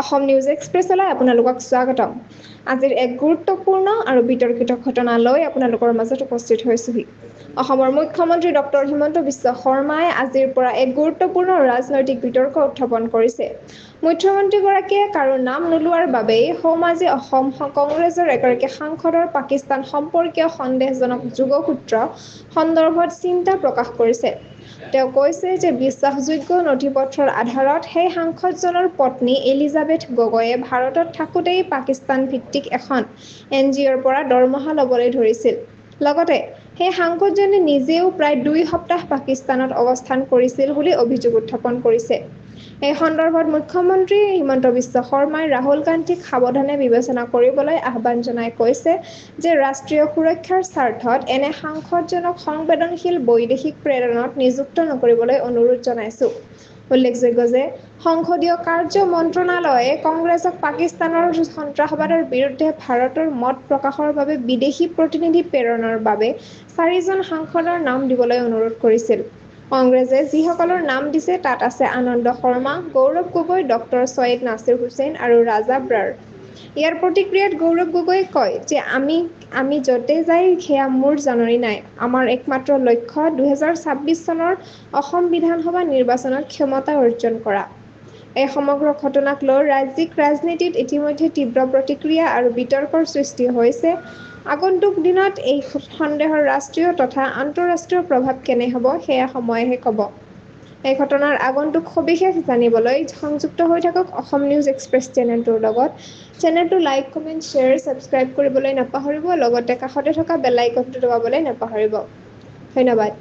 Assam news এক্সপ্ৰেছলৈ আপোনালোকক স্বাগতম। আজিৰ এক গুৰুত্বপূৰ্ণ আৰু বিতৰ্কিত ঘটনালৈ আপোনালোকৰ মাজত উপস্থিত হৈছোহি। অসমৰ মুখ্যমন্ত্ৰী ডক্টৰ হিমন্ত বিশ্ব শৰ্মাই আজিৰ পৰা এক গুৰুত্বপূৰ্ণ ৰাজনৈতিক বিতৰ্ক উত্থাপন কৰিছে। মুখ্যমন্ত্ৰীগৰাকীয়ে কাৰো নাম নোলোৱাৰ বাবেই আজি অসম কংগ্ৰেছৰ এগৰাকী সাংসদৰ পাকিস্তান সম্পৰ্কীয় সন্দেহজনক যোগসূত্ৰ সন্দৰ্ভত চিন্তা প্ৰকাশ কৰিছে। তেওঁ কৈছে যে বিশ্বাসযোগ্য নথিপত্ৰৰ আধাৰত সেই সাংসদজনৰ পত্নী এলিজাবেথ গগৈয়ে ভাৰতত থাকোঁতেই পাকিস্তান ভিত্তিক এখন NGOৰ পৰা দৰমহা ল'বলৈ ধৰিছিল। লগতে সেই সাংসদজনে নিজেও প্ৰায় 2 সপ্তাহ পাকিস্তানত অৱস্থান কৰিছিল বুলি অভিযোগ উত্থাপন কৰিছে। এই সন্দৰ্ভত মুখ্যমন্ত্ৰী হিমন্ত বিশ্ব শৰ্মাই ৰাহুল গান্ধীক সাৱধানে বিবেচনা কৰিবলৈ আহ্বান জনাই কৈছে যে ৰাষ্ট্ৰীয় সুৰক্ষাৰ স্বাৰ্থত এনে সাংসদজনক সংবেদনশীল বৈদেশিক প্ৰেৰণত নিযুক্ত নকৰিবলৈ অনুৰোধ জনাইছো। উল্লেখযোগ্য যে সংসদীয় কাৰ্য মন্ত্ৰণালয়ে কংগ্ৰেছক পাকিস্তানৰ সন্ত্ৰাসবাদৰ বিৰুদ্ধে ভাৰতৰ মত প্ৰকাশৰ বাবে বিদেশী প্ৰতিনিধি প্ৰেৰণৰ বাবে 4জন সাংসদৰ নাম দিবলৈ অনুৰোধ কৰিছিল। কংগ্ৰেছে যিসকলৰ নাম দিছে তাত আছে আনন্দ শৰ্মা, গৌৰৱ গগৈ, ডক্টৰ ছৈয়দ নাছিৰ হুছেইন আৰু ৰাজা ব্ৰাৰ। ইয়াৰ প্ৰতিক্ৰিয়াত গৌৰৱ গগৈয়ে কয় যে আমি য'তে যাই সেয়া মোৰ জাননী নাই। আমাৰ একমাত্ৰ লক্ষ্য 2026 চনৰ অসম বিধানসভা নিৰ্বাচনত ক্ষমতা অৰ্জন কৰা। এই সমগ্ৰ ঘটনাক লৈ ৰাজ্যিক ৰাজনীতিত ইতিমধ্যে তীব্ৰ প্ৰতিক্ৰিয়া আৰু বিতৰ্কৰ সৃষ্টি হৈছে। আগন্তুক দিনত এই সন্দেহৰ ৰাষ্ট্ৰীয় তথা আন্তঃৰাষ্ট্ৰীয় প্ৰভাৱ কেনে হ'ব সেয়া সময়েহে ক'ব। এই ঘটনাৰ আগন্তুক সবিশেষ জানিবলৈ সংযুক্ত হৈ থাকক অসম নিউজ এক্সপ্ৰেছ চেনেলটোৰ লগত। চেনেলটো লাইক, কমেণ্ট, শ্বেয়াৰ, ছাবস্ক্ৰাইব কৰিবলৈ নাপাহৰিব। লগতে কাষতে থকা বেল আইকনটো দবাবলৈ নাপাহৰিব। ধন্যবাদ।